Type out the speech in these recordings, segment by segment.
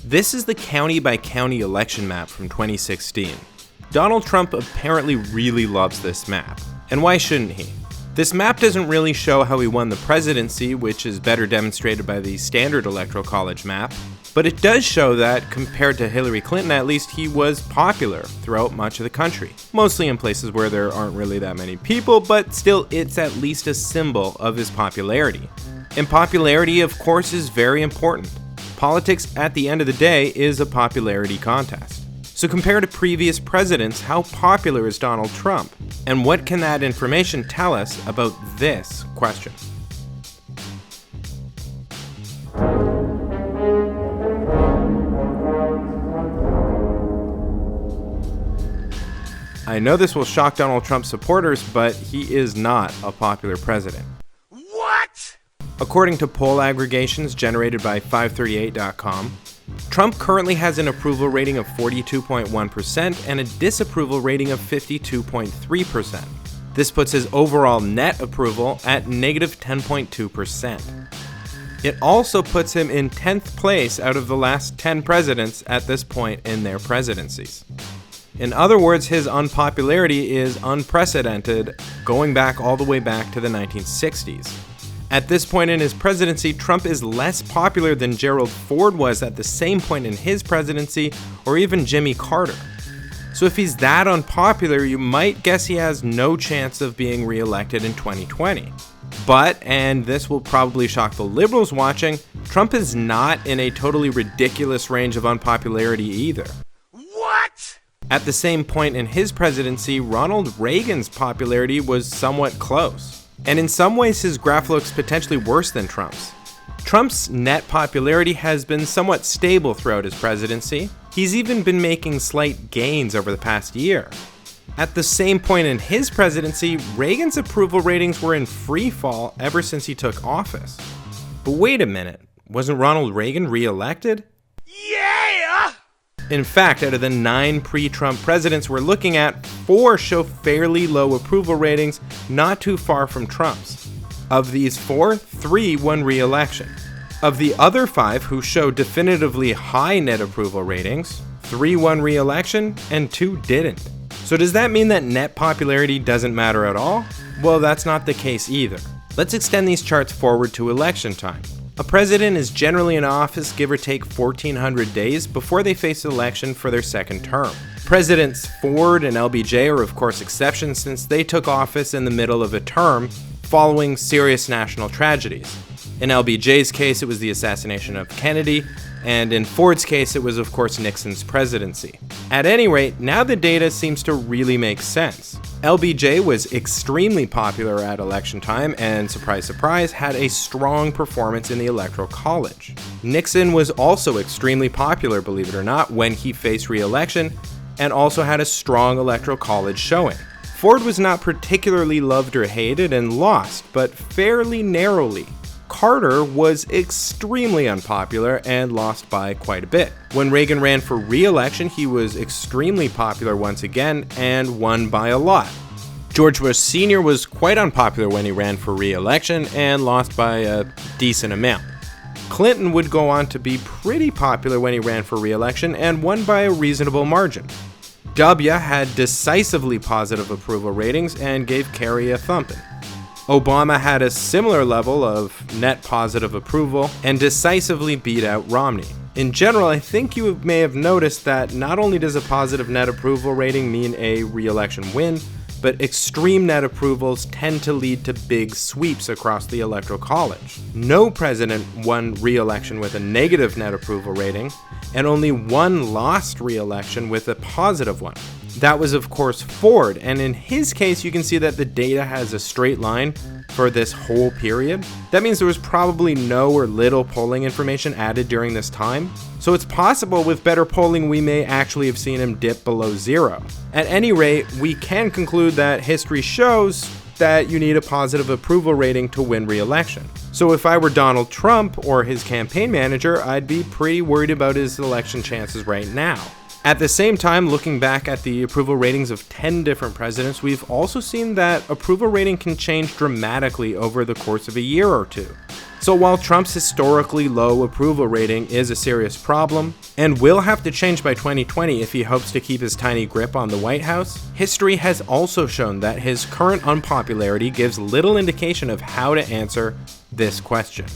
This is the county-by-county election map from 2016. Donald Trump apparently really loves this map. And why shouldn't he? This map doesn't really show how he won the presidency, which is better demonstrated by the standard electoral college map, but it does show that, compared to Hilary Clinton at least, he was popular throughout much of the country. Mostly in places where there aren't really that many people, but still it's at least a symbol of his popularity. And popularity, of course, is very important. Politics, at the end of the day, is a popularity contest. So compared to previous presidents, how popular is Donald Trump? And what can that information tell us about this question? I know this will shock Donald Trump supporters, but he is not a popular president. What? According to poll aggregations generated by 538.com, Trump currently has an approval rating of 42.1% and a disapproval rating of 52.3%. This puts his overall net approval at negative 10.2%. It also puts him in 10th place out of the last 10 presidents at this point in their presidencies. In other words, his unpopularity is unprecedented, going back all the way back to the 1960s. At this point in his presidency, Trump is less popular than Gerald Ford was at the same point in his presidency, or even Jimmy Carter. So if he's that unpopular, you might guess he has no chance of being reelected in 2020. But, and this will probably shock the liberals watching, Trump is not in a totally ridiculous range of unpopularity either. What? At the same point in his presidency, Ronald Reagan's popularity was somewhat close. And in some ways, his graph looks potentially worse than Trump's. Trump's net popularity has been somewhat stable throughout his presidency. He's even been making slight gains over the past year. At the same point in his presidency, Reagan's approval ratings were in free fall ever since he took office. But wait a minute, wasn't Ronald Reagan reelected? Yeah! In fact, out of the 9 pre-Trump presidents we're looking at, 4 show fairly low approval ratings, not too far from Trump's. Of these 4, 3 won re-election. Of the other 5 who show definitively high net approval ratings, 3 won re-election and 2 didn't. So does that mean that net popularity doesn't matter at all? Well, that's not the case either. Let's extend these charts forward to election time. A president is generally in office give or take 1,400 days before they face election for their second term. Presidents Ford and LBJ are of course exceptions since they took office in the middle of a term following serious national tragedies. In LBJ's case, it was the assassination of Kennedy, and in Ford's case, it was of course Nixon's presidency. At any rate, now the data seems to really make sense. LBJ was extremely popular at election time and, surprise, surprise, had a strong performance in the electoral college. Nixon was also extremely popular, believe it or not, when he faced re-election and also had a strong electoral college showing. Ford was not particularly loved or hated and lost, but fairly narrowly. Carter was extremely unpopular and lost by quite a bit. When Reagan ran for re-election, he was extremely popular once again and won by a lot. George Bush Sr. was quite unpopular when he ran for re-election and lost by a decent amount. Clinton would go on to be pretty popular when he ran for re-election and won by a reasonable margin. W had decisively positive approval ratings and gave Kerry a thumping. Obama had a similar level of net positive approval and decisively beat out Romney. In general, I think you may have noticed that not only does a positive net approval rating mean a re-election win, but extreme net approvals tend to lead to big sweeps across the electoral college. No president won re-election with a negative net approval rating, and only 1 lost re-election with a positive one. That was, of course, Ford, and in his case, you can see that the data has a straight line for this whole period. That means there was probably no or little polling information added during this time. So it's possible with better polling we may actually have seen him dip below 0. At any rate, we can conclude that history shows that you need a positive approval rating to win re-election. So if I were Donald Trump or his campaign manager, I'd be pretty worried about his election chances right now. At the same time, looking back at the approval ratings of 10 different presidents, we've also seen that approval rating can change dramatically over the course of a year or two. So while Trump's historically low approval rating is a serious problem, and will have to change by 2020 if he hopes to keep his tiny grip on the White House, history has also shown that his current unpopularity gives little indication of how to answer this question.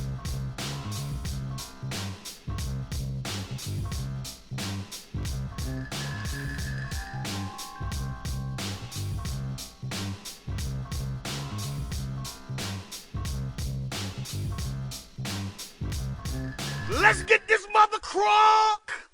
Let's get this mother crawl!